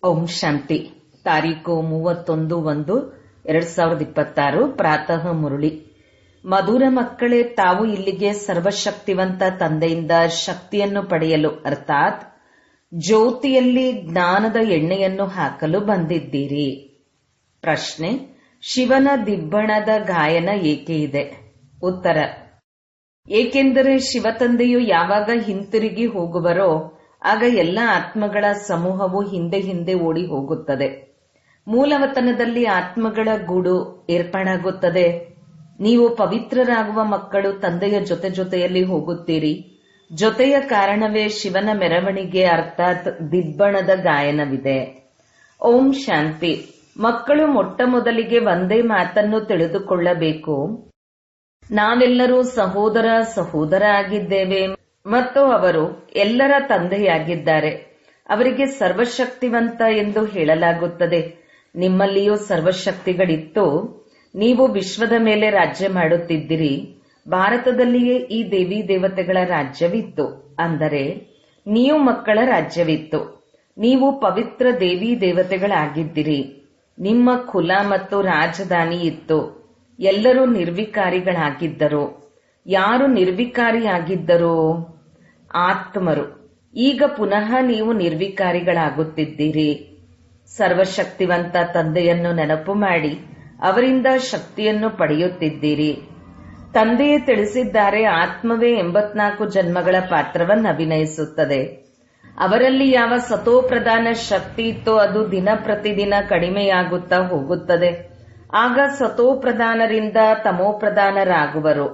ಓಂ ಶಾಂತಿ. ತಾರೀಕು 31/1/2026 ಪ್ರಾತಃ ಮುರುಳಿ. ಮಧುರ ಮಕ್ಕಳೇ, ತಾವು ಇಲ್ಲಿಗೆ ಸರ್ವಶಕ್ತಿವಂತ ತಂದೆಯಿಂದ ಶಕ್ತಿಯನ್ನು ಪಡೆಯಲು ಅರ್ಥಾತ್ ಜ್ಯೋತಿಯಲ್ಲಿ ಜ್ಞಾನದ ಎಣ್ಣೆಯನ್ನು ಹಾಕಲು ಬಂದಿದ್ದೀರಿ. ಪ್ರಶ್ನೆ: ಶಿವನ ದಿಬ್ಬಣದ ಗಾಯನ ಏಕೆ ಇದೆ? ಉತ್ತರ: ಏಕೆಂದರೆ ಶಿವತಂದೆಯು ಯಾವಾಗ ಹಿಂತಿರುಗಿ ಹೋಗುವರೋ ಆಗ ಎಲ್ಲ ಆತ್ಮಗಳ ಸಮೂಹವು ಹಿಂದೆ ಹಿಂದೆ ಓಡಿ ಹೋಗುತ್ತದೆ. ಮೂಲವತನದಲ್ಲಿ ಆತ್ಮಗಳ ಗೂಡು ಏರ್ಪಾಡಾಗುತ್ತದೆ. ನೀವು ಪವಿತ್ರರಾಗುವ ಮಕ್ಕಳು ತಂದೆಯ ಜೊತೆ ಜೊತೆಯಲ್ಲಿ ಹೋಗುತ್ತೀರಿ. ಜೊತೆಯ ಕಾರಣವೇ ಶಿವನ ಮೆರವಣಿಗೆ ಅರ್ಥಾತ್ ದಿಬ್ಬಣದ ಗಾಯನವಿದೆ. ಓಂ ಶಾಂತಿ. ಮಕ್ಕಳು ಮೊಟ್ಟ ಮೊದಲಿಗೆ ಒಂದೇ ಮಾತನ್ನು ತಿಳಿದುಕೊಳ್ಳಬೇಕು. ನಾವೆಲ್ಲರೂ ಸಹೋದರ ಸಹೋದರ ಆಗಿದ್ದೇವೆ ಮತ್ತು ಅವರು ಎಲ್ಲರ ತಂದೆಯಾಗಿದ್ದಾರೆ. ಅವರಿಗೆ ಸರ್ವಶಕ್ತಿವಂತ ಎಂದು ಹೇಳಲಾಗುತ್ತದೆ. ನಿಮ್ಮಲ್ಲಿಯೂ ಸರ್ವಶಕ್ತಿಗಳಿತ್ತು. ನೀವು ವಿಶ್ವದ ಮೇಲೆ ರಾಜ್ಯ ಮಾಡುತ್ತಿದ್ದಿರಿ. ಭಾರತದಲ್ಲಿಯೇ ಈ ದೇವಿ ದೇವತೆಗಳ ರಾಜ್ಯವಿತ್ತು, ಅಂದರೆ ನೀವು ಮಕ್ಕಳ ರಾಜ್ಯವಿತ್ತು. ನೀವು ಪವಿತ್ರ ದೇವಿ ದೇವತೆಗಳಾಗಿದ್ದಿರಿ. ನಿಮ್ಮ ಕುಲ ಮತ್ತು ರಾಜಧಾನಿ ಇತ್ತು. ಎಲ್ಲರೂ ನಿರ್ವಿಕಾರಿಗಳಾಗಿದ್ದರು. ಯಾರು ನಿರ್ವಿಕಾರಿಯಾಗಿದ್ದರು? ಆತ್ಮರು. ಈಗ ಪುನಃ ನೀವು ನಿರ್ವಿಕಾರಿಗಳಾಗುತ್ತಿದ್ದೀರಿ. ಸರ್ವಶಕ್ತಿವಂತ ತಂದೆಯನ್ನು ನೆನಪು ಮಾಡಿ ಅವರಿಂದ ಶಕ್ತಿಯನ್ನು ಪಡೆಯುತ್ತಿದ್ದೀರಿ. ತಂದೆಯೇ ತಿಳಿಸಿದ್ದಾರೆ, ಆತ್ಮವೇ 84 ಜನ್ಮಗಳ ಪಾತ್ರವನ್ನು ಅಭಿನಯಿಸುತ್ತದೆ. ಅವರಲ್ಲಿ ಯಾವ ಸತೋಪ್ರಧಾನ ಶಕ್ತಿ ಇತ್ತೋ ಅದು ದಿನ ಪ್ರತಿದಿನ ಕಡಿಮೆಯಾಗುತ್ತಾ ಹೋಗುತ್ತದೆ. ಆಗ ಸತೋಪ್ರಧಾನರಿಂದ ತಮೋಪ್ರಧಾನರಾಗುವರು.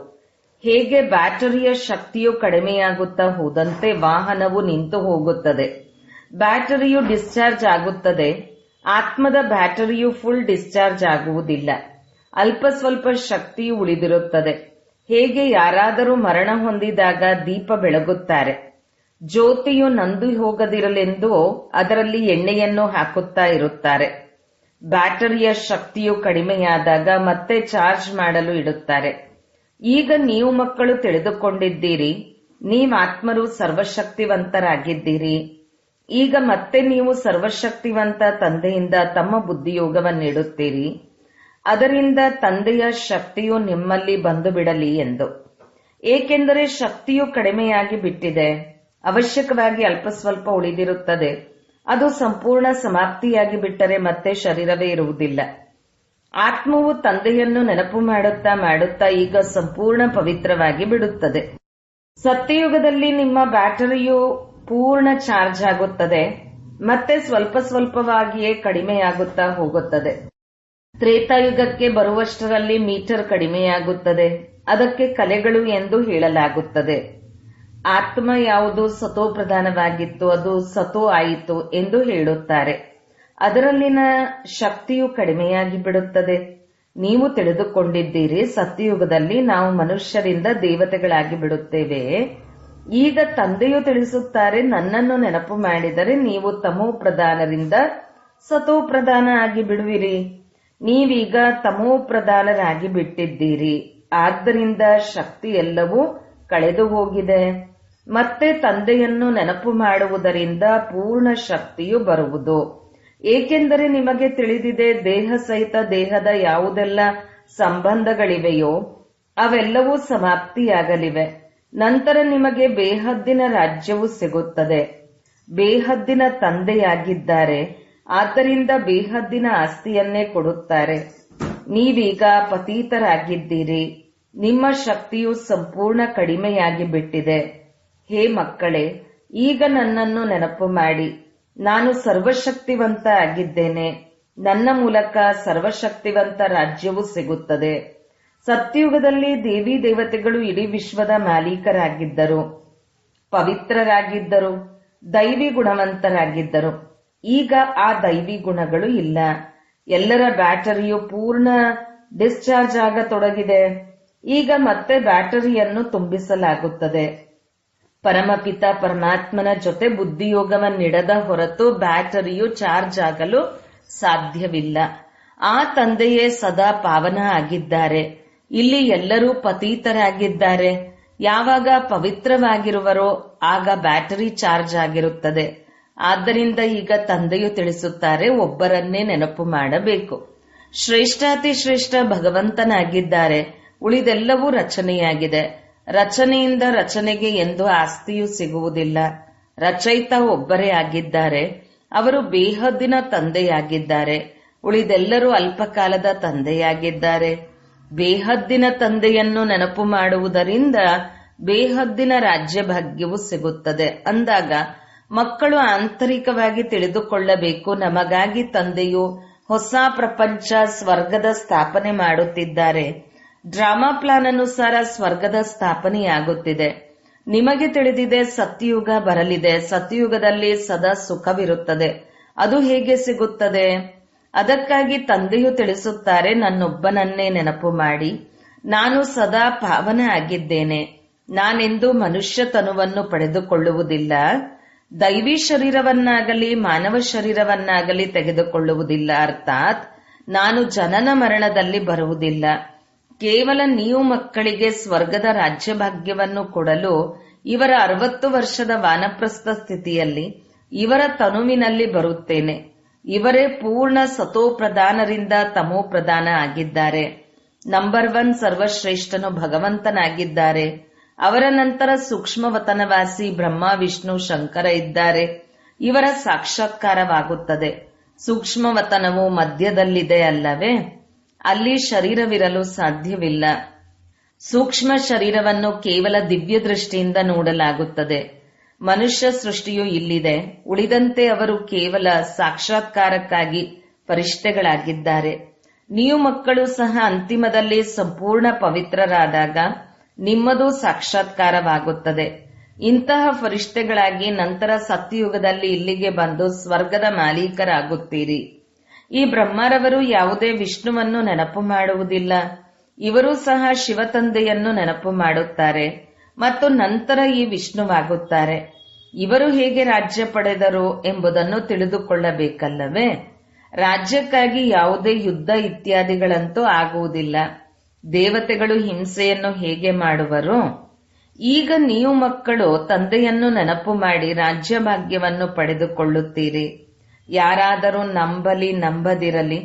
ಹೇಗೆ ಬ್ಯಾಟರಿಯ ಶಕ್ತಿಯು ಕಡಿಮೆಯಾಗುತ್ತಾ ಹೋದಂತೆ ವಾಹನವು ನಿಂತು ಹೋಗುತ್ತದೆ. ಬ್ಯಾಟರಿಯು ಡಿಸ್ಚಾರ್ಜ್ ಆಗುತ್ತದೆ. ಆತ್ಮದ ಬ್ಯಾಟರಿಯು ಫುಲ್ ಡಿಸ್ಚಾರ್ಜ್ ಆಗುವುದಿಲ್ಲ. ಅಲ್ಪ ಸ್ವಲ್ಪ ಶಕ್ತಿಯು ಉಳಿದಿರುತ್ತದೆ. ಹೇಗೆ ಯಾರಾದರೂ ಮರಣ ಹೊಂದಿದಾಗ ದೀಪ ಬೆಳಗುತ್ತಾರೆ. ಜ್ಯೋತಿಯು ನಂದು ಹೋಗದಿರಲೆಂದು ಅದರಲ್ಲಿ ಎಣ್ಣೆಯನ್ನು ಹಾಕುತ್ತಾ ಇರುತ್ತಾರೆ. ಬ್ಯಾಟರಿಯ ಶಕ್ತಿಯು ಕಡಿಮೆಯಾದಾಗ ಮತ್ತೆ ಚಾರ್ಜ್ ಮಾಡಲು ಇಡುತ್ತಾರೆ. ಈಗ ನೀವು ಮಕ್ಕಳು ತಿಳಿದುಕೊಂಡಿದ್ದೀರಿ, ನೀವಾತ್ಮರು ಸರ್ವಶಕ್ತಿವಂತರಾಗಿದ್ದೀರಿ. ಈಗ ಮತ್ತೆ ನೀವು ಸರ್ವಶಕ್ತಿವಂತ ತಂದೆಯಿಂದ ತಮ್ಮ ಬುದ್ಧಿಯೋಗವನ್ನಿಡುತ್ತೀರಿ. ಅದರಿಂದ ತಂದೆಯ ಶಕ್ತಿಯು ನಿಮ್ಮಲ್ಲಿ ಬಂದು ಬಿಡಲಿ ಎಂದು. ಏಕೆಂದರೆ ಶಕ್ತಿಯು ಕಡಿಮೆಯಾಗಿ ಬಿಟ್ಟಿದೆ. ಅವಶ್ಯಕವಾಗಿ ಅಲ್ಪ ಸ್ವಲ್ಪ ಉಳಿದಿರುತ್ತದೆ. ಅದು ಸಂಪೂರ್ಣ ಸಮಾಪ್ತಿಯಾಗಿ ಬಿಟ್ಟರೆ ಮತ್ತೆ ಶರೀರವೇ ಇರುವುದಿಲ್ಲ. ಆತ್ಮವು ತಂದೆಯನ್ನು ನೆನಪು ಮಾಡುತ್ತಾ ಮಾಡುತ್ತಾ ಈಗ ಸಂಪೂರ್ಣ ಪವಿತ್ರವಾಗಿ ಬಿಡುತ್ತದೆ. ಸತ್ಯಯುಗದಲ್ಲಿ ನಿಮ್ಮ ಬ್ಯಾಟರಿಯು ಪೂರ್ಣ ಚಾರ್ಜ್ ಆಗುತ್ತದೆ. ಮತ್ತೆ ಸ್ವಲ್ಪ ಸ್ವಲ್ಪವಾಗಿಯೇ ಕಡಿಮೆಯಾಗುತ್ತಾ ಹೋಗುತ್ತದೆ. ತ್ರೇತಾಯುಗಕ್ಕೆ ಬರುವಷ್ಟರಲ್ಲಿ ಮೀಟರ್ ಕಡಿಮೆಯಾಗುತ್ತದೆ. ಅದಕ್ಕೆ ಕಲೆಗಳು ಎಂದು ಹೇಳಲಾಗುತ್ತದೆ. ಆತ್ಮ ಯಾವುದು ಸತೋಪ್ರಧಾನವಾಗಿತ್ತು ಅದು ಸತೋ ಆಯಿತು ಎಂದು ಹೇಳುತ್ತಾರೆ. ಅದರಲ್ಲಿನ ಶಕ್ತಿಯು ಕಡಿಮೆಯಾಗಿ ಬಿಡುತ್ತದೆ. ನೀವು ತಿಳಿದುಕೊಂಡಿದ್ದೀರಿ, ಸತ್ಯಯುಗದಲ್ಲಿ ನಾವು ಮನುಷ್ಯರಿಂದ ದೇವತೆಗಳಾಗಿ ಬಿಡುತ್ತೇವೆ. ಈಗ ತಂದೆಯು ತಿಳಿಸುತ್ತಾರೆ, ನನ್ನನ್ನು ನೆನಪು ಮಾಡಿದರೆ ನೀವು ತಮೋಪ್ರಧಾನರಿಂದ ಸತೋಪ್ರಧಾನ ಆಗಿ ಬಿಡುವಿರಿ. ನೀವೀಗ ತಮೋಪ್ರಧಾನರಾಗಿ ಬಿಟ್ಟಿದ್ದೀರಿ. ಆದ್ದರಿಂದ ಶಕ್ತಿ ಎಲ್ಲವೂ ಕಳೆದು ಹೋಗಿದೆ. ಮತ್ತೆ ತಂದೆಯನ್ನು ನೆನಪು ಮಾಡುವುದರಿಂದ ಪೂರ್ಣ ಶಕ್ತಿಯು ಬರುವುದು. ಏಕೆಂದರೆ ನಿಮಗೆ ತಿಳಿದಿದೆ, ದೇಹ ಸಹಿತ ದೇಹದ ಯಾವುದೆಲ್ಲ ಸಂಬಂಧಗಳಿವೆಯೋ ಅವೆಲ್ಲವೂ ಸಮಾಪ್ತಿಯಾಗಲಿವೆ. ನಂತರ ನಿಮಗೆ ಬೇಹದ್ದಿನ ರಾಜ್ಯವು ಸಿಗುತ್ತದೆ. ಬೇಹದ್ದಿನ ತಂದೆಯಾಗಿದ್ದಾರೆ. ಆದ್ದರಿಂದ ಬೇಹದ್ದಿನ ಆಸ್ತಿಯನ್ನೇ ಕೊಡುತ್ತಾರೆ. ನೀವೀಗ ಪತೀತರಾಗಿದ್ದೀರಿ. ನಿಮ್ಮ ಶಕ್ತಿಯು ಸಂಪೂರ್ಣ ಕಡಿಮೆಯಾಗಿ ಬಿಟ್ಟಿದೆ. ಹೇ ಮಕ್ಕಳೇ, ಈಗ ನನ್ನನ್ನು ನೆನಪು ಮಾಡಿ. ನಾನು ಸರ್ವಶಕ್ತಿವಂತ ಆಗಿದ್ದೇನೆ. ನನ್ನ ಮೂಲಕ ಸರ್ವಶಕ್ತಿವಂತ ರಾಜ್ಯವು ಸಿಗುತ್ತದೆ. ಸತ್ಯಯುಗದಲ್ಲಿ ದೇವಿ ದೇವತೆಗಳು ಇಡೀ ವಿಶ್ವದ ಮಾಲೀಕರಾಗಿದ್ದರು. ಪವಿತ್ರರಾಗಿದ್ದರು. ದೈವಿ ಗುಣವಂತರಾಗಿದ್ದರು. ಈಗ ಆ ದೈವಿ ಗುಣಗಳು ಇಲ್ಲ. ಎಲ್ಲರ ಬ್ಯಾಟರಿಯು ಪೂರ್ಣ ಡಿಸ್ಚಾರ್ಜ್ ಆಗತೊಡಗಿದೆ. ಈಗ ಮತ್ತೆ ಬ್ಯಾಟರಿಯನ್ನು ತುಂಬಿಸಲಾಗುತ್ತದೆ. ಪರಮಪಿತ ಪರಮಾತ್ಮನ ಜೊತೆ ಬುದ್ಧಿಯೋಗವನ್ನಿಡದ ಹೊರತು ಬ್ಯಾಟರಿಯು ಚಾರ್ಜ್ ಆಗಲು ಸಾಧ್ಯವಿಲ್ಲ. ಆ ತಂದೆಯೇ ಸದಾ ಪಾವನ ಆಗಿದ್ದಾರೆ. ಇಲ್ಲಿ ಎಲ್ಲರೂ ಪತೀತರಾಗಿದ್ದಾರೆ. ಯಾವಾಗ ಪವಿತ್ರವಾಗಿರುವರೋ ಆಗ ಬ್ಯಾಟರಿ ಚಾರ್ಜ್ ಆಗಿರುತ್ತದೆ. ಆದ್ದರಿಂದ ಈಗ ತಂದೆಯು ತಿಳಿಸುತ್ತಾರೆ, ಒಬ್ಬರನ್ನೇ ನೆನಪು ಮಾಡಬೇಕು. ಶ್ರೇಷ್ಠಾತಿ ಶ್ರೇಷ್ಠ ಭಗವಂತನಾಗಿದ್ದಾರೆ, ಉಳಿದೆಲ್ಲವೂ ರಚನೆಯಾಗಿದೆ. ರಚನೆಯಿಂದ ರಚನೆಗೆ ಎಂದು ಆಸ್ತಿಯೂ ಸಿಗುವುದಿಲ್ಲ. ರಚಯಿತ ಒಬ್ಬರೇ ಆಗಿದ್ದಾರೆ, ಅವರು ಬೇಹದ್ದಿನ ತಂದೆಯಾಗಿದ್ದಾರೆ. ಉಳಿದೆಲ್ಲರೂ ಅಲ್ಪಕಾಲದ ತಂದೆಯಾಗಿದ್ದಾರೆ. ಬೇಹದ್ದಿನ ತಂದೆಯನ್ನು ನೆನಪು ಮಾಡುವುದರಿಂದ ಬೇಹದ್ದಿನ ರಾಜ್ಯ ಭಾಗ್ಯವು ಸಿಗುತ್ತದೆ. ಅಂದಾಗ ಮಕ್ಕಳು ಆಂತರಿಕವಾಗಿ ತಿಳಿದುಕೊಳ್ಳಬೇಕು, ನಮಗಾಗಿ ತಂದೆಯು ಹೊಸ ಪ್ರಪಂಚ ಸ್ವರ್ಗದ ಸ್ಥಾಪನೆ ಮಾಡುತ್ತಿದ್ದಾರೆ. ಡ್ರಾಮಾ ಪ್ಲಾನ್ ಅನುಸಾರ ಸ್ವರ್ಗದ ಸ್ಥಾಪನೆಯಾಗುತ್ತಿದೆ. ನಿಮಗೆ ತಿಳಿದಿದೆ ಸತ್ಯಯುಗ ಬರಲಿದೆ. ಸತ್ಯಯುಗದಲ್ಲಿ ಸದಾ ಸುಖವಿರುತ್ತದೆ. ಅದು ಹೇಗೆ ಸಿಗುತ್ತದೆ? ಅದಕ್ಕಾಗಿ ತಂದೆಯು ತಿಳಿಸುತ್ತಾರೆ, ನನ್ನೊಬ್ಬನನ್ನೇ ನೆನಪು ಮಾಡಿ. ನಾನು ಸದಾ ಪಾವನ ಆಗಿದ್ದೇನೆ. ನಾನೆಂದೂ ಮನುಷ್ಯ ತನುವನ್ನು ಪಡೆದುಕೊಳ್ಳುವುದಿಲ್ಲ. ದೈವಿ ಶರೀರವನ್ನಾಗಲಿ ಮಾನವ ಶರೀರವನ್ನಾಗಲಿ ತೆಗೆದುಕೊಳ್ಳುವುದಿಲ್ಲ. ಅರ್ಥಾತ್ ನಾನು ಜನನ ಮರಣದಲ್ಲಿ ಬರುವುದಿಲ್ಲ. ಕೇವಲ ನೀವು ಮಕ್ಕಳಿಗೆ ಸ್ವರ್ಗದ ರಾಜ್ಯಭಾಗ್ಯವನ್ನು ಕೊಡಲು ಇವರ 60 ವರ್ಷದ ವಾನಪ್ರಸ್ಥ ಸ್ಥಿತಿಯಲ್ಲಿ ಇವರ ತನುವಿನಲ್ಲಿ ಬರುತ್ತೇನೆ. ಇವರೇ ಪೂರ್ಣ ಸತೋ ಪ್ರಧಾನರಿಂದ ತಮೋ ಪ್ರಧಾನ ಆಗಿದ್ದಾರೆ. ನಂಬರ್ 1 ಸರ್ವಶ್ರೇಷ್ಠನು ಭಗವಂತನಾಗಿದ್ದಾರೆ. ಅವರ ನಂತರ ಸೂಕ್ಷ್ಮವತನವಾಸಿ ಬ್ರಹ್ಮ ವಿಷ್ಣು ಶಂಕರ ಇದ್ದಾರೆ. ಇವರ ಸಾಕ್ಷಾತ್ಕಾರವಾಗುತ್ತದೆ. ಸೂಕ್ಷ್ಮವತನವು ಮಧ್ಯದಲ್ಲಿದೆ ಅಲ್ಲವೇ? ಅಲ್ಲಿ ಶರೀರವಿರಲು ಸಾಧ್ಯವಿಲ್ಲ. ಸೂಕ್ಷ್ಮ ಶರೀರವನ್ನು ಕೇವಲ ದಿವ್ಯ ದೃಷ್ಟಿಯಿಂದ ನೋಡಲಾಗುತ್ತದೆ. ಮನುಷ್ಯ ಸೃಷ್ಟಿಯು ಇಲ್ಲಿದೆ. ಉಳಿದಂತೆ ಅವರು ಕೇವಲ ಸಾಕ್ಷಾತ್ಕಾರಕ್ಕಾಗಿ ಫರಿಷ್ಠೆಗಳಾಗಿದ್ದಾರೆ. ನೀವು ಮಕ್ಕಳು ಸಹ ಅಂತಿಮದಲ್ಲಿ ಸಂಪೂರ್ಣ ಪವಿತ್ರರಾದಾಗ ನಿಮ್ಮದು ಸಾಕ್ಷಾತ್ಕಾರವಾಗುತ್ತದೆ. ಇಂತಹ ಫರಿಷ್ಠೆಗಳಾಗಿ ನಂತರ ಸತ್ಯಯುಗದಲ್ಲಿ ಇಲ್ಲಿಗೆ ಬಂದು ಸ್ವರ್ಗದ ಮಾಲೀಕರಾಗುತ್ತೀರಿ. ಈ ಬ್ರಹ್ಮರವರು ಯಾವುದೇ ವಿಷ್ಣುವನ್ನು ನೆನಪು ಮಾಡುವುದಿಲ್ಲ. ಇವರು ಸಹ ಶಿವತಂದೆಯನ್ನು ನೆನಪು ಮಾಡುತ್ತಾರೆ ಮತ್ತು ನಂತರ ಈ ವಿಷ್ಣುವಾಗುತ್ತಾರೆ. ಇವರು ಹೇಗೆ ರಾಜ್ಯ ಪಡೆದರು ಎಂಬುದನ್ನು ತಿಳಿದುಕೊಳ್ಳಬೇಕಲ್ಲವೇ? ರಾಜ್ಯಕ್ಕಾಗಿ ಯಾವುದೇ ಯುದ್ಧ ಇತ್ಯಾದಿಗಳಂತೂ ಆಗುವುದಿಲ್ಲ. ದೇವತೆಗಳು ಹಿಂಸೆಯನ್ನು ಹೇಗೆ ಮಾಡುವರು? ಈಗ ನೀವು ಮಕ್ಕಳು ತಂದೆಯನ್ನು ನೆನಪು ಮಾಡಿ ರಾಜ್ಯ ಭಾಗ್ಯವನ್ನು ಪಡೆದುಕೊಳ್ಳುತ್ತೀರಿ. ಯಾರಾದರೂ ನಂಬಲಿ ನಂಬದಿರಲಿ,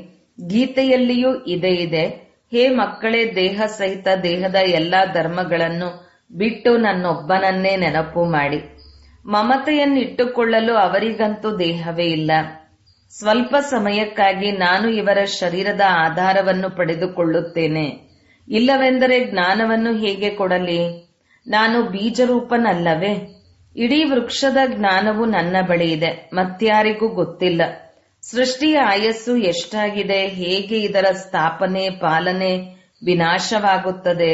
ಗೀತೆಯಲ್ಲಿಯೂ ಇದೆ. ಹೇ ಮಕ್ಕಳೇ, ದೇಹ ಸಹಿತ ದೇಹದ ಎಲ್ಲಾ ಧರ್ಮಗಳನ್ನು ಬಿಟ್ಟು ನನ್ನೊಬ್ಬನನ್ನೇ ನೆನಪು ಮಾಡಿ. ಮಮತೆಯನ್ನಿಟ್ಟುಕೊಳ್ಳಲು ಅವರಿಗಂತೂ ದೇಹವೇ ಇಲ್ಲ. ಸ್ವಲ್ಪ ಸಮಯಕ್ಕಾಗಿ ನಾನು ಇವರ ಶರೀರದ ಆಧಾರವನ್ನು ಪಡೆದುಕೊಳ್ಳುತ್ತೇನೆ. ಇಲ್ಲವೆಂದರೆ ಜ್ಞಾನವನ್ನು ಹೇಗೆ ಕೊಡಲಿ? ನಾನು ಬೀಜರೂಪನಲ್ಲವೇ? ಇಡೀ ವೃಕ್ಷದ ಜ್ಞಾನವು ನನ್ನ ಬಳಿ ಇದೆ, ಮತ್ಯಾರಿಗೂ ಗೊತ್ತಿಲ್ಲ. ಸೃಷ್ಟಿಯ ಆಯಸ್ಸು ಎಷ್ಟಾಗಿದೆ, ಹೇಗೆ ಇದರ ಸ್ಥಾಪನೆ ಪಾಲನೆ ವಿನಾಶವಾಗುತ್ತದೆ,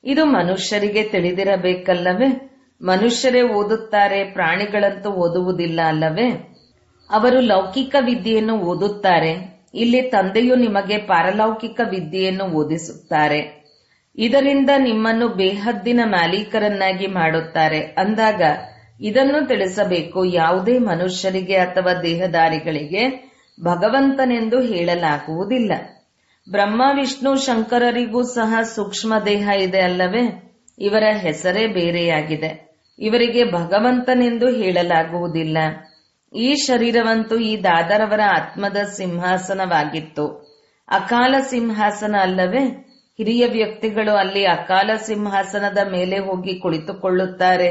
ಇದು ಮನುಷ್ಯರಿಗೆ ತಿಳಿದಿರಬೇಕಲ್ಲವೇ? ಮನುಷ್ಯರೇ ಓದುತ್ತಾರೆ, ಪ್ರಾಣಿಗಳಂತೂ ಓದುವುದಿಲ್ಲ ಅಲ್ಲವೇ? ಅವರು ಲೌಕಿಕ ವಿದ್ಯೆಯನ್ನು ಓದುತ್ತಾರೆ. ಇಲ್ಲಿ ತಂದೆಯು ನಿಮಗೆ ಪಾರಲೌಕಿಕ ವಿದ್ಯೆಯನ್ನು ಓದಿಸುತ್ತಾರೆ. ಇದರಿಂದ ನಿಮ್ಮನ್ನು ಬೇಹದ್ದಿನ ಮಾಲೀಕರನ್ನಾಗಿ ಮಾಡುತ್ತಾರೆ. ಅಂದಾಗ ಇದನ್ನು ತಿಳಿಸಬೇಕು, ಯಾವುದೇ ಮನುಷ್ಯರಿಗೆ ಅಥವಾ ದೇಹದಾರಿಗಳಿಗೆ ಭಗವಂತನೆಂದು ಹೇಳಲಾಗುವುದಿಲ್ಲ. ಬ್ರಹ್ಮ ವಿಷ್ಣು ಶಂಕರರಿಗೂ ಸಹ ಸೂಕ್ಷ್ಮ ದೇಹ ಇದೆ ಅಲ್ಲವೇ? ಇವರ ಹೆಸರೇ ಬೇರೆಯಾಗಿದೆ. ಇವರಿಗೆ ಭಗವಂತನೆಂದು ಹೇಳಲಾಗುವುದಿಲ್ಲ. ಈ ಶರೀರವಂತೂ ಈ ದಾದರವರ ಆತ್ಮದ ಸಿಂಹಾಸನವಾಗಿತ್ತು, ಅಕಾಲ ಸಿಂಹಾಸನ ಅಲ್ಲವೇ? ಹಿರಿಯ ವ್ಯಕ್ತಿಗಳು ಅಲ್ಲಿ ಅಕಾಲ ಸಿಂಹಾಸನದ ಮೇಲೆ ಹೋಗಿ ಕುಳಿತುಕೊಳ್ಳುತ್ತಾರೆ.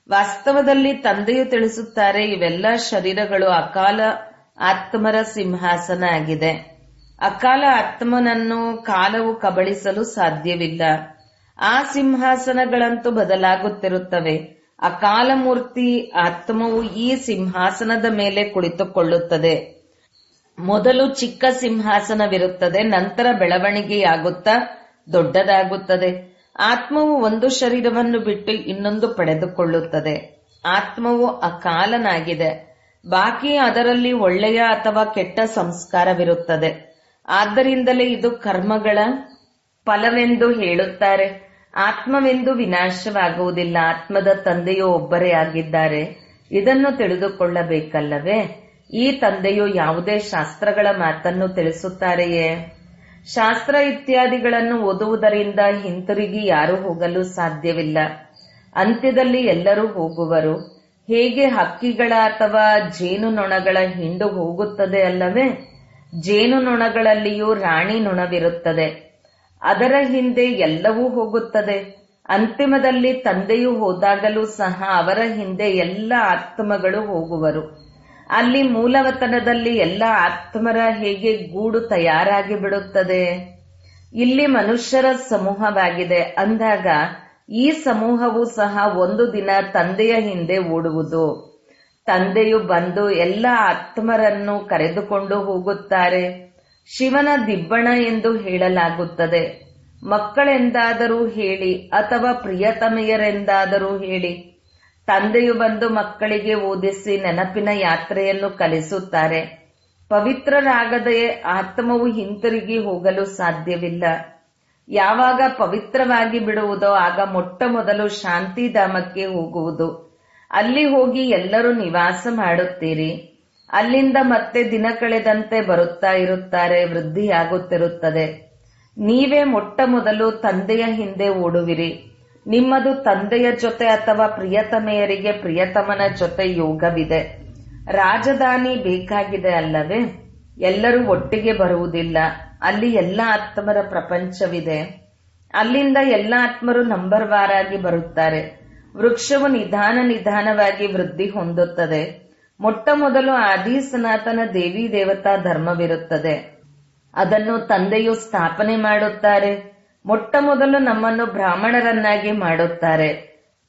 ವಾಸ್ತವದಲ್ಲಿ ತಂದೆಯು ತಿಳಿಸುತ್ತಾರೆ, ಇವೆಲ್ಲ ಶರೀರಗಳು ಅಕಾಲ ಆತ್ಮರ ಸಿಂಹಾಸನ ಆಗಿದೆ. ಅಕಾಲ ಆತ್ಮನನ್ನು ಕಾಲವು ಕಬಳಿಸಲು ಸಾಧ್ಯವಿಲ್ಲ. ಆ ಸಿಂಹಾಸನಗಳಂತೂ ಬದಲಾಗುತ್ತಿರುತ್ತವೆ. ಅಕಾಲ ಮೂರ್ತಿ ಆತ್ಮವು ಈ ಸಿಂಹಾಸನದ ಮೇಲೆ ಕುಳಿತುಕೊಳ್ಳುತ್ತದೆ. ಮೊದಲು ಚಿಕ್ಕ ಸಿಂಹಾಸನವಿರುತ್ತದೆ, ನಂತರ ಬೆಳವಣಿಗೆಯಾಗುತ್ತಾ ದೊಡ್ಡದಾಗುತ್ತದೆ. ಆತ್ಮವು ಒಂದು ಶರೀರವನ್ನು ಬಿಟ್ಟು ಇನ್ನೊಂದು ಪಡೆದುಕೊಳ್ಳುತ್ತದೆ. ಆತ್ಮವು ಅಕಾಲನಾಗಿದೆ. ಬಾಕಿ ಅದರಲ್ಲಿ ಒಳ್ಳೆಯ ಅಥವಾ ಕೆಟ್ಟ ಸಂಸ್ಕಾರವಿರುತ್ತದೆ. ಆದ್ದರಿಂದಲೇ ಇದು ಕರ್ಮಗಳ ಫಲವೆಂದು ಹೇಳುತ್ತಾರೆ. ಆತ್ಮವೆಂದು ವಿನಾಶವಾಗುವುದಿಲ್ಲ. ಆತ್ಮದ ತಂದೆಯು ಒಬ್ಬರೇ ಆಗಿದ್ದಾರೆ. ಇದನ್ನು ತಿಳಿದುಕೊಳ್ಳಬೇಕಲ್ಲವೇ? ಈ ತಂದೆಯು ಯಾವುದೇ ಶಾಸ್ತ್ರಗಳ ಮಾತನ್ನು ತಿಳಿಸುತ್ತಾರೆಯೇ? ಶಾಸ್ತ್ರ ಇತ್ಯಾದಿಗಳನ್ನು ಓದುವುದರಿಂದ ಹಿಂತಿರುಗಿ ಯಾರೂ ಹೋಗಲು ಸಾಧ್ಯವಿಲ್ಲ. ಅಂತ್ಯದಲ್ಲಿ ಎಲ್ಲರೂ ಹೋಗುವರು. ಹೇಗೆ ಹಕ್ಕಿಗಳ ಅಥವಾ ಜೇನುನೊಣಗಳ ಹಿಂಡು ಹೋಗುತ್ತದೆ ಅಲ್ಲವೇ? ಜೇನುನೊಣಗಳಲ್ಲಿಯೂ ರಾಣಿ ನೊಣವಿರುತ್ತದೆ. ಅದರ ಹಿಂದೆ ಎಲ್ಲವೂ ಹೋಗುತ್ತದೆ. ಅಂತಿಮದಲ್ಲಿ ತಂದೆಯು ಹೋದಾಗಲೂ ಸಹ ಅವರ ಹಿಂದೆ ಎಲ್ಲ ಆತ್ಮಗಳು ಹೋಗುವರು. ಅಲ್ಲಿ ಮೂಲವತನದಲ್ಲಿ ಎಲ್ಲ ಆತ್ಮರ ಹೇಗೆ ಗೂಡು ತಯಾರಾಗಿ ಬಿಡುತ್ತದೆ. ಇಲ್ಲಿ ಮನುಷ್ಯರ ಸಮೂಹವಾಗಿದೆ ಅಂದಾಗ ಈ ಸಮೂಹವು ಸಹ ಒಂದು ದಿನ ತಂದೆಯ ಹಿಂದೆ ಓಡುವುದು. ತಂದೆಯು ಬಂದು ಎಲ್ಲ ಆತ್ಮರನ್ನು ಕರೆದುಕೊಂಡು ಹೋಗುತ್ತಾರೆ. ಶಿವನ ದಿಬ್ಬಣ ಎಂದು ಹೇಳಲಾಗುತ್ತದೆ. ಮಕ್ಕಳೆಂದಾದರೂ ಹೇಳಿ ಅಥವಾ ಪ್ರಿಯತಮೆಯರೆಂದಾದರೂ ಹೇಳಿ, ತಂದೆಯು ಬಂದು ಮಕ್ಕಳಿಗೆ ಓದಿಸಿ ನೆನಪಿನ ಯಾತ್ರೆಯನ್ನು ಕಲಿಸುತ್ತಾರೆ. ಪವಿತ್ರರಾಗದೆ ಆತ್ಮವು ಹಿಂತಿರುಗಿ ಹೋಗಲು ಸಾಧ್ಯವಿಲ್ಲ. ಯಾವಾಗ ಪವಿತ್ರವಾಗಿ ಬಿಡುವುದೋ ಆಗ ಮೊಟ್ಟ ಮೊದಲು ಶಾಂತಿಧಾಮಕ್ಕೆ ಹೋಗುವುದು. ಅಲ್ಲಿ ಹೋಗಿ ಎಲ್ಲರೂ ನಿವಾಸ ಮಾಡುತ್ತೀರಿ. ಅಲ್ಲಿಂದ ಮತ್ತೆ ದಿನ ಕಳೆದಂತೆ ಬರುತ್ತಾ ಇರುತ್ತಾರೆ, ವೃದ್ಧಿಯಾಗುತ್ತಿರುತ್ತದೆ. ನೀವೇ ಮೊಟ್ಟ ಮೊದಲು ತಂದೆಯ ಹಿಂದೆ ಓಡುವಿರಿ. ನಿಮ್ಮದು ತಂದೆಯ ಜೊತೆ ಅಥವಾ ಪ್ರಿಯತಮೆಯರಿಗೆ ಪ್ರಿಯತಮನ ಜೊತೆ ಯೋಗವಿದೆ. ರಾಜಧಾನಿ ಬೇಕಾಗಿದೆ ಅಲ್ಲವೇ? ಎಲ್ಲರೂ ಒಟ್ಟಿಗೆ ಬರುವುದಿಲ್ಲ. ಅಲ್ಲಿ ಎಲ್ಲ ಆತ್ಮರ ಪ್ರಪಂಚವಿದೆ. ಅಲ್ಲಿಂದ ಎಲ್ಲ ಆತ್ಮರು ನಂಬರ್ ವಾರಾಗಿ ಬರುತ್ತಾರೆ. ವೃಕ್ಷವು ನಿಧಾನವಾಗಿ ವೃದ್ಧಿ ಹೊಂದುತ್ತದೆ. ಮೊಟ್ಟ ಮೊದಲು ಆದಿ ಸನಾತನ ದೇವಿ ದೇವತಾ ಧರ್ಮವಿರುತ್ತದೆ. ಅದನ್ನು ತಂದೆಯು ಸ್ಥಾಪನೆ ಮಾಡುತ್ತಾರೆ. ಮೊಟ್ಟ ಮೊದಲು ನಮ್ಮನ್ನು ಬ್ರಾಹ್ಮಣರನ್ನಾಗಿ ಮಾಡುತ್ತಾರೆ.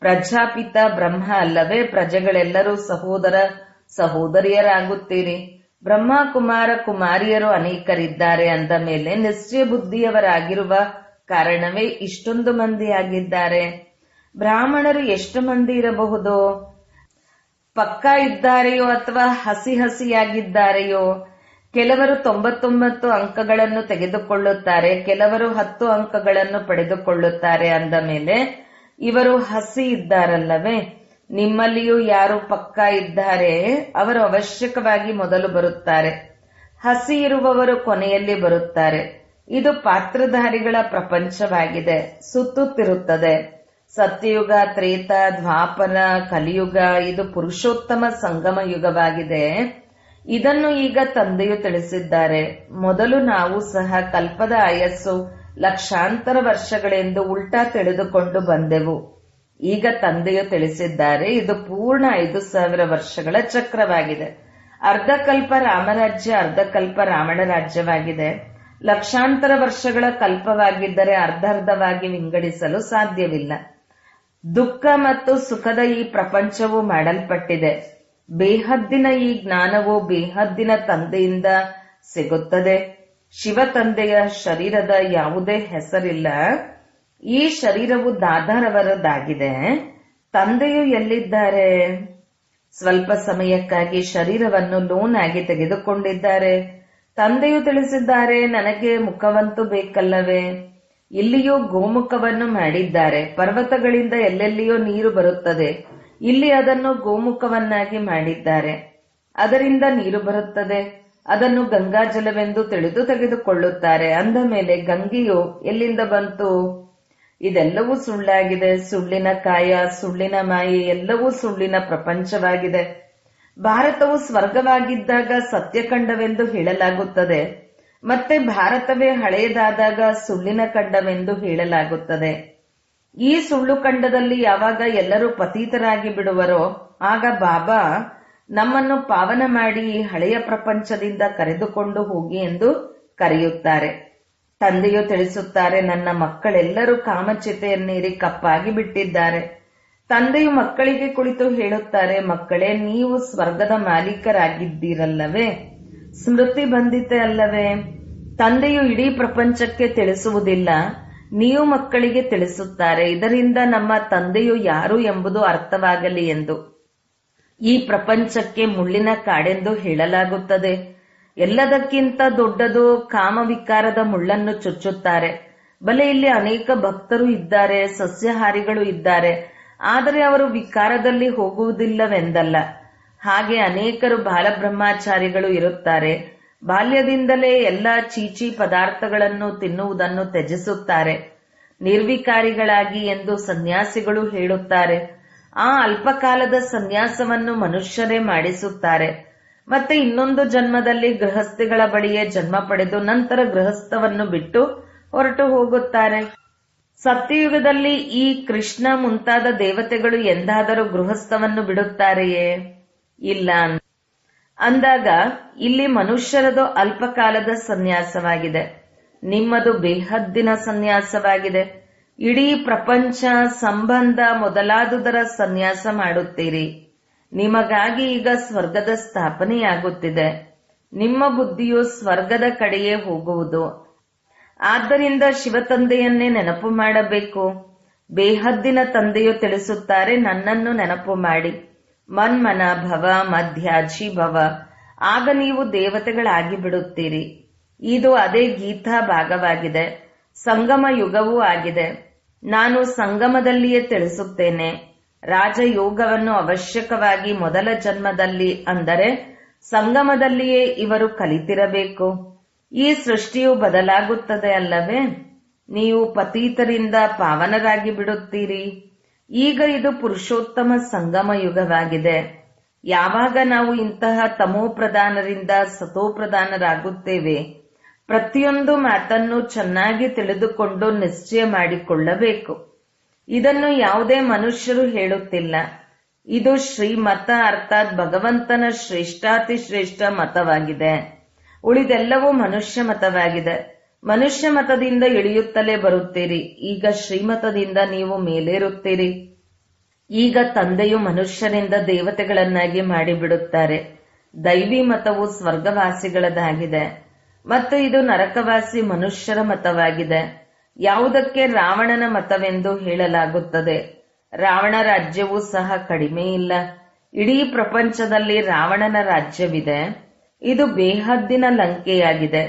ಪ್ರಜಾಪಿತ ಬ್ರಹ್ಮ ಅಲ್ಲವೇ? ಪ್ರಜೆಗಳೆಲ್ಲರೂ ಸಹೋದರ ಸಹೋದರಿಯರಾಗುತ್ತೀರಿ. ಬ್ರಹ್ಮ ಕುಮಾರ ಕುಮಾರಿಯರು ಅನೇಕರಿದ್ದಾರೆ ಅಂದ ಮೇಲೆ ನಿಶ್ಚಯ ಬುದ್ಧಿಯವರಾಗಿರುವ ಕಾರಣವೇ ಇಷ್ಟೊಂದು ಮಂದಿ ಆಗಿದ್ದಾರೆ. ಬ್ರಾಹ್ಮಣರು ಎಷ್ಟು ಮಂದಿ ಇರಬಹುದು? ಪಕ್ಕಾ ಇದ್ದಾರೆಯೋ ಅಥವಾ ಹಸಿಯಾಗಿದ್ದಾರೆಯೋ? ಕೆಲವರು 99 ಅಂಕಗಳನ್ನು ತೆಗೆದುಕೊಳ್ಳುತ್ತಾರೆ, ಕೆಲವರು 10 ಅಂಕಗಳನ್ನು ಪಡೆದುಕೊಳ್ಳುತ್ತಾರೆ ಅಂದ ಮೇಲೆ ಇವರು ಹಸಿ ಇದ್ದಾರಲ್ಲವೇ? ನಿಮ್ಮಲ್ಲಿಯೂ ಯಾರು ಪಕ್ಕಾ ಇದ್ದಾರೆ ಅವರು ಅವಶ್ಯಕವಾಗಿ ಮೊದಲು ಬರುತ್ತಾರೆ. ಹಸಿ ಇರುವವರು ಕೊನೆಯಲ್ಲಿ ಬರುತ್ತಾರೆ. ಇದು ಪಾತ್ರಧಾರಿಗಳ ಪ್ರಪಂಚವಾಗಿದೆ, ಸುತ್ತುತ್ತಿರುತ್ತದೆ. ಸತ್ಯಯುಗ, ತ್ರೇತ, ದ್ವಾಪರ, ಕಲಿಯುಗ ಇದು ಪುರುಷೋತ್ತಮ ಸಂಗಮ ಯುಗವಾಗಿದೆ. ಇದನ್ನು ಈಗ ತಂದೆಯು ತಿಳಿಸಿದ್ದಾರೆ. ಮೊದಲು ನಾವು ಸಹ ಕಲ್ಪದ ಆಯಸ್ಸು ಲಕ್ಷಾಂತರ ವರ್ಷಗಳೆಂದು ಉಲ್ಟಾ ತಿಳಿದುಕೊಂಡು ಬಂದೆವು. ಈಗ ತಂದೆಯು ತಿಳಿಸಿದ್ದಾರೆ, ಇದು ಪೂರ್ಣ 5000 ವರ್ಷಗಳ ಚಕ್ರವಾಗಿದೆ. ಅರ್ಧಕಲ್ಪ ರಾಮರಾಜ್ಯ, ಅರ್ಧಕಲ್ಪ ರಾವಣ ರಾಜ್ಯವಾಗಿದೆ. ಲಕ್ಷಾಂತರ ವರ್ಷಗಳ ಕಲ್ಪವಾಗಿದ್ದರೆ ಅರ್ಧವಾಗಿ ವಿಂಗಡಿಸಲು ಸಾಧ್ಯವಿಲ್ಲ. ದುಃಖ ಮತ್ತು ಸುಖದ ಈ ಪ್ರಪಂಚವು ಮಾಡಲ್ಪಟ್ಟಿದೆ. ಬೇಹದ್ದಿನ ಈ ಜ್ಞಾನವು ಬೇಹದ್ದಿನ ತಂದೆಯಿಂದ ಸಿಗುತ್ತದೆ. ಶಿವ ತಂದೆಯ ಶರೀರದ ಯಾವುದೇ ಹೆಸರಿಲ್ಲ. ಈ ಶರೀರವು ದಾದಾರವರದಾಗಿದೆ. ತಂದೆಯು ಎಲ್ಲಿದ್ದಾರೆ? ಸ್ವಲ್ಪ ಸಮಯಕ್ಕಾಗಿ ಶರೀರವನ್ನು ಲೋನ್ ಆಗಿ ತೆಗೆದುಕೊಂಡಿದ್ದಾರೆ. ತಂದೆಯು ತಿಳಿಸಿದ್ದಾರೆ, ನನಗೆ ಮುಖವಂತೂ ಬೇಕಲ್ಲವೇ? ಇಲ್ಲಿಯೂ ಗೋಮುಖವನ್ನು ಮಾಡಿದ್ದಾರೆ. ಪರ್ವತಗಳಿಂದ ಎಲ್ಲೆಲ್ಲಿಯೋ ನೀರು ಬರುತ್ತದೆ. ಇಲ್ಲಿ ಅದನ್ನು ಗೋಮುಖವನ್ನಾಗಿ ಮಾಡಿದ್ದಾರೆ. ಅದರಿಂದ ನೀರು ಬರುತ್ತದೆ. ಅದನ್ನು ಗಂಗಾಜಲವೆಂದು ತಿಳಿದು ತೆಗೆದುಕೊಳ್ಳುತ್ತಾರೆ. ಅಂದ ಮೇಲೆ ಗಂಗೆಯು ಎಲ್ಲಿಂದ ಬಂತು? ಇದೆಲ್ಲವೂ ಸುಳ್ಳಾಗಿದೆ. ಸುಳ್ಳಿನ ಕಾಯ, ಸುಳ್ಳಿನ ಮಾಯೆ, ಎಲ್ಲವೂ ಸುಳ್ಳಿನ ಪ್ರಪಂಚವಾಗಿದೆ. ಭಾರತವು ಸ್ವರ್ಗವಾಗಿದ್ದಾಗ ಸತ್ಯಖಂಡವೆಂದು ಹೇಳಲಾಗುತ್ತದೆ. ಮತ್ತೆ ಭಾರತವೇ ಹಳೆಯದಾದಾಗ ಸುಳ್ಳಿನ ಖಂಡವೆಂದು ಹೇಳಲಾಗುತ್ತದೆ. ಈ ಸುಳ್ಳು ಖಂಡದಲ್ಲಿ ಯಾವಾಗ ಎಲ್ಲರೂ ಪತೀತರಾಗಿ ಬಿಡುವರೋ ಆಗ ಬಾಬಾ ನಮ್ಮನ್ನು ಪಾವನ ಮಾಡಿ ಈ ಹಳೆಯ ಪ್ರಪಂಚದಿಂದ ಕರೆದುಕೊಂಡು ಹೋಗಿ ಎಂದು ಕರೆಯುತ್ತಾರೆ. ತಂದೆಯು ತಿಳಿಸುತ್ತಾರೆ, ನನ್ನ ಮಕ್ಕಳೆಲ್ಲರೂ ಕಾಮಚಿತೆಯನ್ನೇರಿ ಕಪ್ಪಾಗಿ ಬಿಟ್ಟಿದ್ದಾರೆ. ತಂದೆಯು ಮಕ್ಕಳಿಗೆ ಕುಳಿತು ಹೇಳುತ್ತಾರೆ, ಮಕ್ಕಳೇ, ನೀವು ಸ್ವರ್ಗದ ಮಾಲೀಕರಾಗಿದ್ದೀರಲ್ಲವೇ? ಸ್ಮೃತಿ ಬಂದಿತೆ ಅಲ್ಲವೇ? ತಂದೆಯು ಇಡೀ ಪ್ರಪಂಚಕ್ಕೆ ತಿಳಿಸುವುದಿಲ್ಲ, ನೀವು ಮಕ್ಕಳಿಗೆ ತಿಳಿಸುತ್ತಾರೆ. ಇದರಿಂದ ನಮ್ಮ ತಂದೆಯು ಯಾರು ಎಂಬುದು ಅರ್ಥವಾಗಲಿ ಎಂದು. ಈ ಪ್ರಪಂಚಕ್ಕೆ ಮುಳ್ಳಿನ ಕಾಡೆಂದು ಹೇಳಲಾಗುತ್ತದೆ. ಎಲ್ಲದಕ್ಕಿಂತ ದೊಡ್ಡದು ಕಾಮವಿಕಾರದ ಮುಳ್ಳನ್ನು ಚುಚ್ಚುತ್ತಾರೆ. ಬಲೆ ಇಲ್ಲಿ ಅನೇಕ ಭಕ್ತರು ಇದ್ದಾರೆ, ಸಸ್ಯಾಹಾರಿಗಳು ಇದ್ದಾರೆ. ಆದರೆ ಅವರು ವಿಕಾರದಲ್ಲಿ ಹೋಗುವುದಿಲ್ಲವೆಂದಲ್ಲ. ಹಾಗೆ ಅನೇಕರು ಬಾಲಬ್ರಹ್ಮಚಾರಿಗಳು ಇರುತ್ತಾರೆ. ಬಾಲ್ಯದಿಂದಲೇ ಎಲ್ಲ ಚೀಚಿ ಪದಾರ್ಥಗಳನ್ನು ತಿನ್ನುವುದನ್ನು ತ್ಯಜಿಸುತ್ತಾರೆ. ನಿರ್ವಿಕಾರಿಗಳಾಗಿ ಎಂದು ಸನ್ಯಾಸಿಗಳು ಹೇಳುತ್ತಾರೆ. ಆ ಅಲ್ಪಕಾಲದ ಸನ್ಯಾಸವನ್ನು ಮನುಷ್ಯರೇ ಮಾಡಿಸುತ್ತಾರೆ. ಮತ್ತೆ ಇನ್ನೊಂದು ಜನ್ಮದಲ್ಲಿ ಗೃಹಸ್ಥಿಗಳ ಬಳಿಯೇ ಜನ್ಮ ಪಡೆದು ನಂತರ ಗೃಹಸ್ಥವನ್ನು ಬಿಟ್ಟು ಹೊರಟು ಹೋಗುತ್ತಾರೆ. ಸತ್ಯಯುಗದಲ್ಲಿ ಈ ಕೃಷ್ಣ ಮುಂತಾದ ದೇವತೆಗಳು ಎಂದಾದರೂ ಗೃಹಸ್ಥವನ್ನು ಬಿಡುತ್ತಾರೆಯೇ? ಇಲ್ಲ. ಅಂದಾಗ ಇಲ್ಲಿ ಮನುಷ್ಯರದು ಅಲ್ಪಕಾಲದ ಸನ್ಯಾಸವಾಗಿದೆ, ನಿಮ್ಮದು ಬೇಹದ್ದಿನ ಸನ್ಯಾಸವಾಗಿದೆ. ಇಡೀ ಪ್ರಪಂಚ, ಸಂಬಂಧ ಮೊದಲಾದುದರ ಸನ್ಯಾಸ ಮಾಡುತ್ತೀರಿ. ನಿಮಗಾಗಿ ಈಗ ಸ್ವರ್ಗದ ಸ್ಥಾಪನೆಯಾಗುತ್ತಿದೆ. ನಿಮ್ಮ ಬುದ್ಧಿಯು ಸ್ವರ್ಗದ ಕಡೆಯೇ ಹೋಗುವುದು. ಆದ್ದರಿಂದ ಶಿವತಂದೆಯನ್ನೇ ನೆನಪು ಮಾಡಬೇಕು. ಬೇಹದ್ದಿನ ತಂದೆಯು ತಿಳಿಸುತ್ತಾರೆ, ನನ್ನನ್ನು ನೆನಪು ಮಾಡಿ. ಮನ್ಮನ ಭವ ಮಧ್ಯಾಜಿ ಭವ, ಆಗ ನೀವು ದೇವತೆಗಳಾಗಿ ಬಿಡುತ್ತೀರಿ. ಇದು ಅದೇ ಗೀತಾ ಭಾಗವಾಗಿದೆ. ಸಂಗಮ ಯುಗವೂ ಆಗಿದೆ. ನಾನು ಸಂಗಮದಲ್ಲಿಯೇ ತಿಳಿಸುತ್ತೇನೆ. ರಾಜಯೋಗವನ್ನು ಅವಶ್ಯಕವಾಗಿ ಮೊದಲ ಜನ್ಮದಲ್ಲಿ, ಅಂದರೆ ಸಂಗಮದಲ್ಲಿಯೇ ಇವರು ಕಲಿತಿರಬೇಕು. ಈ ಸೃಷ್ಟಿಯು ಬದಲಾಗುತ್ತದೆ ಅಲ್ಲವೇ? ನೀವು ಪತೀತರಿಂದ ಪಾವನರಾಗಿ ಬಿಡುತ್ತೀರಿ. ಈಗ ಇದು ಪುರುಷೋತ್ತಮ ಸಂಗಮ ಯುಗವಾಗಿದೆ. ಯಾವಾಗ ನಾವು ಇಂತಹ ತಮೋಪ್ರಧಾನರಿಂದ ಸತೋಪ್ರಧಾನರಾಗುತ್ತೇವೆ, ಪ್ರತಿಯೊಂದು ಮಾತನ್ನು ಚೆನ್ನಾಗಿ ತಿಳಿದುಕೊಂಡು ನಿಶ್ಚಯ ಮಾಡಿಕೊಳ್ಳಬೇಕು. ಇದನ್ನು ಯಾವುದೇ ಮನುಷ್ಯರು ಹೇಳುತ್ತಿಲ್ಲ. ಇದು ಶ್ರೀಮತ, ಅರ್ಥಾತ್ ಭಗವಂತನ ಶ್ರೇಷ್ಠಾತಿಶ್ರೇಷ್ಠ ಮತವಾಗಿದೆ. ಉಳಿದೆಲ್ಲವೂ ಮನುಷ್ಯ ಮತವಾಗಿದೆ. ಮನುಷ್ಯ ಮತದಿಂದ ಇಳಿಯುತ್ತಲೇ ಬರುತ್ತೀರಿ. ಈಗ ಶ್ರೀಮತದಿಂದ ನೀವು ಮೇಲೇರುತ್ತೀರಿ. ಈಗ ತಂದೆಯು ಮನುಷ್ಯರಿಂದ ದೇವತೆಗಳನ್ನಾಗಿ ಮಾಡಿಬಿಡುತ್ತಾರೆ. ದೈವಿ ಮತವು ಸ್ವರ್ಗವಾಸಿಗಳದಾಗಿದೆ ಮತ್ತು ಇದು ನರಕವಾಸಿ ಮನುಷ್ಯರ ಮತವಾಗಿದೆ. ಯಾವುದಕ್ಕೆ ರಾವಣನ ಮತವೆಂದು ಹೇಳಲಾಗುತ್ತದೆ. ರಾವಣ ರಾಜ್ಯವೂ ಸಹ ಕಡಿಮೆ ಇಲ್ಲ. ಇಡೀ ಪ್ರಪಂಚದಲ್ಲಿ ರಾವಣನ ರಾಜ್ಯವಿದೆ. ಇದು ಬೇಹದ್ದಿನ ಲಂಕೆಯಾಗಿದೆ.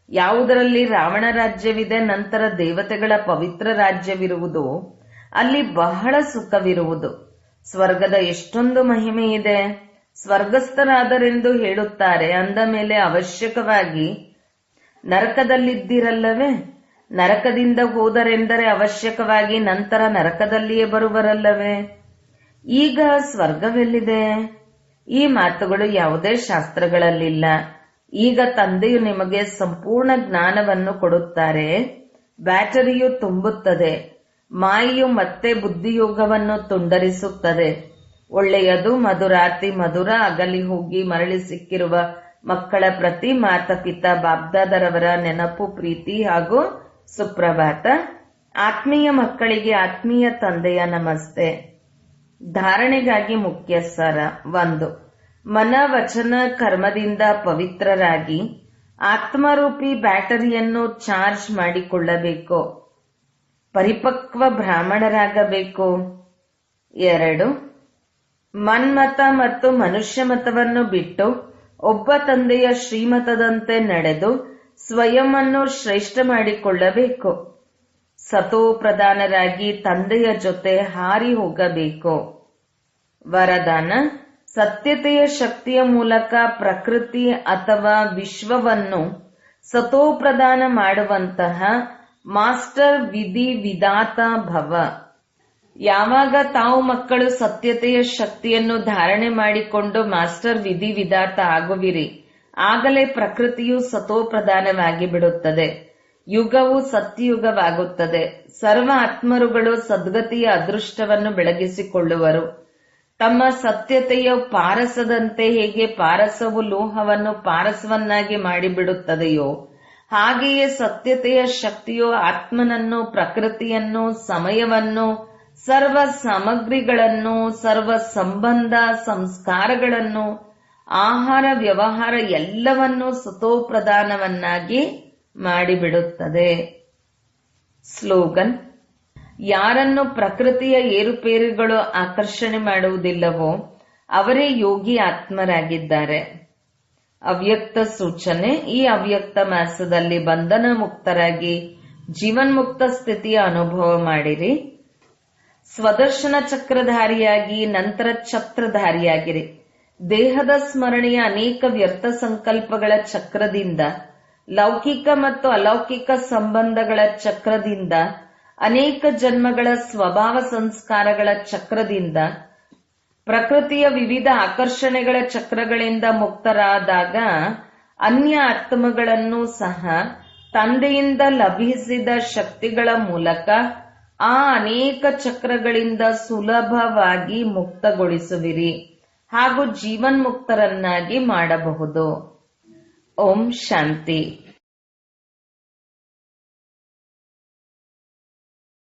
ಯಾವುದರಲ್ಲಿ ರಾವಣ ರಾಜ್ಯವಿದೆ, ನಂತರ ದೇವತೆಗಳ ಪವಿತ್ರ ರಾಜ್ಯವಿರುವುದು, ಅಲ್ಲಿ ಬಹಳ ಸುಖವಿರುವುದು. ಸ್ವರ್ಗದ ಎಷ್ಟೊಂದು ಮಹಿಮೆ ಇದೆ. ಸ್ವರ್ಗಸ್ಥರಾದರೆಂದು ಹೇಳುತ್ತಾರೆ, ಅಂದ ಮೇಲೆ ಅವಶ್ಯಕವಾಗಿ ನರಕದಲ್ಲಿದ್ದಿರಲ್ಲವೇ? ನರಕದಿಂದ ಹೋದರೆಂದರೆ ಅವಶ್ಯಕವಾಗಿ ನಂತರ ನರಕದಲ್ಲಿಯೇ ಬರುವರಲ್ಲವೇ? ಈಗ ಸ್ವರ್ಗವೆಲ್ಲಿದೆ? ಈ ಮಾತುಗಳು ಯಾವುದೇ ಶಾಸ್ತ್ರಗಳಲ್ಲಿಲ್ಲ. ಈಗ ತಂದೆಯು ನಿಮಗೆ ಸಂಪೂರ್ಣ ಜ್ಞಾನವನ್ನು ಕೊಡುತ್ತಾರೆ. ಬ್ಯಾಟರಿಯು ತುಂಬುತ್ತದೆ. ಮಾಯೆಯು ಮತ್ತೆ ಬುದ್ಧಿಯೋಗವನ್ನು ತುಂಡರಿಸುತ್ತದೆ. ಒಳ್ಳೆಯದು ಮಧುರಾತಿ ಮಧುರ ಅಗಲಿ ಹೋಗಿ ಮರಳಿ ಸಿಕ್ಕಿರುವ ಮಕ್ಕಳ ಪ್ರತಿ ಮಾತಾಪಿತಾ ಬಾಬ್ದಾದರವರ ನೆನಪು, ಪ್ರೀತಿ ಹಾಗೂ ಸುಪ್ರಭಾತ. ಆತ್ಮೀಯ ಮಕ್ಕಳಿಗೆ ಆತ್ಮೀಯ ತಂದೆಯ ನಮಸ್ತೆ. ಧಾರಣೆಗಾಗಿ ಮುಖ್ಯ ಸಾರ 1. ಮನ ವಚನ ಕರ್ಮದಿಂದ ಪವಿತ್ರರಾಗಿ ಆತ್ಮರೂಪಿ ಬ್ಯಾಟರಿಯನ್ನು ಚಾರ್ಜ್ ಮಾಡಿಕೊಳ್ಳಬೇಕು. ಪರಿಪಕ್ವ ಬ್ರಾಹ್ಮಣರಾಗಬೇಕು. 2. ಮನ್ಮತ ಮತ್ತು ಮನುಷ್ಯ ಮತವನ್ನು ಬಿಟ್ಟು ಒಬ್ಬ ತಂದೆಯ ಶ್ರೀಮತದಂತೆ ನಡೆದು ಸ್ವಯಂವನ್ನು ಶ್ರೇಷ್ಠ ಮಾಡಿಕೊಳ್ಳಬೇಕು. ಸತೋ ಪ್ರಧಾನರಾಗಿ ತಂದೆಯ ಜೊತೆ ಹಾರಿ ಹೋಗಬೇಕು. ವರದಾನ: ಸತ್ಯತೆಯ ಶಕ್ತಿಯ ಮೂಲಕ ಪ್ರಕೃತಿ ಅಥವಾ ವಿಶ್ವವನ್ನು ಸತೋಪ್ರಧಾನ ಮಾಡುವಂತಹ ಮಾಸ್ಟರ್ ವಿಧಿ ವಿಧಾತ ಭವ. ಯಾವಾಗ ತಾವು ಮಕ್ಕಳು ಸತ್ಯತೆಯ ಶಕ್ತಿಯನ್ನು ಧಾರಣೆ ಮಾಡಿಕೊಂಡು ಮಾಸ್ಟರ್ ವಿಧಿ ವಿಧಾತ ಆಗುವಿರಿ, ಆಗಲೇ ಪ್ರಕೃತಿಯು ಸತೋಪ್ರಧಾನವಾಗಿ ಬಿಡುತ್ತದೆ. ಯುಗವು ಸತ್ಯಯುಗವಾಗುತ್ತದೆ. ಸರ್ವ ಆತ್ಮರುಗಳು ಸದ್ಗತಿಯ ಅದೃಷ್ಟವನ್ನು ಬೆಳಗಿಸಿಕೊಳ್ಳುವರು. ತಮ್ಮ ಸತ್ಯತೆಯ ಪಾರಸದಂತೆ ಹೇಗೆ ಪಾರಸವು ಲೋಹವನ್ನು ಪಾರಸವನ್ನಾಗಿ ಮಾಡಿಬಿಡುತ್ತದೆಯೋ, ಹಾಗೆಯೇ ಸತ್ಯತೆಯ ಶಕ್ತಿಯು ಆತ್ಮನನ್ನು, ಪ್ರಕೃತಿಯನ್ನು, ಸಮಯವನ್ನು, ಸರ್ವ ಸಾಮಗ್ರಿಗಳನ್ನು, ಸರ್ವ ಸಂಬಂಧ ಸಂಸ್ಕಾರಗಳನ್ನು, ಆಹಾರ ವ್ಯವಹಾರ ಎಲ್ಲವನ್ನೂ ಸತೋಪ್ರಧಾನವನ್ನಾಗಿ ಮಾಡಿಬಿಡುತ್ತದೆ. ಸ್ಲೋಗನ್: ಯಾರನ್ನು ಪ್ರಕೃತಿಯ ಏರುಪೇರುಗಳು ಆಕರ್ಷಣೆ ಮಾಡುವುದಿಲ್ಲವೋ ಅವರೇ ಯೋಗಿ ಆತ್ಮರಾಗಿದ್ದಾರೆ. ಅವ್ಯಕ್ತ ಸೂಚನೆ: ಈ ಅವ್ಯಕ್ತ ಮಾಸದಲ್ಲಿ ಬಂಧನ ಮುಕ್ತರಾಗಿ ಜೀವನ್ಮುಕ್ತ ಸ್ಥಿತಿಯ ಅನುಭವ ಮಾಡಿರಿ. ಸ್ವದರ್ಶನ ಚಕ್ರಧಾರಿಯಾಗಿ ನಂತರ ಛತ್ರಧಾರಿಯಾಗಿರಿ. ದೇಹದ ಸ್ಮರಣೆಯ ಅನೇಕ ವ್ಯರ್ಥ ಸಂಕಲ್ಪಗಳ ಚಕ್ರದಿಂದ, ಲೌಕಿಕ ಮತ್ತು ಅಲೌಕಿಕ ಸಂಬಂಧಗಳ ಚಕ್ರದಿಂದ, ಅನೇಕ ಜನ್ಮಗಳ ಸ್ವಭಾವ ಸಂಸ್ಕಾರಗಳ ಚಕ್ರದಿಂದ ಪ್ರಕೃತಿಯ ವಿವಿಧ ಆಕರ್ಷಣೆಗಳ ಚಕ್ರಗಳಿಂದ ಮುಕ್ತರಾದಾಗ ಅನ್ಯ ಆತ್ಮಗಳನ್ನು ಸಹ ತಂದೆಯಿಂದ ಲಭಿಸಿದ ಶಕ್ತಿಗಳ ಮೂಲಕ ಆ ಅನೇಕ ಚಕ್ರಗಳಿಂದ ಸುಲಭವಾಗಿ ಮುಕ್ತಗೊಳಿಸುವಿರಿ ಹಾಗೂ ಜೀವನ್ಮುಕ್ತರನ್ನಾಗಿ ಮಾಡಬಹುದು. ಓಂ ಶಾಂತಿ.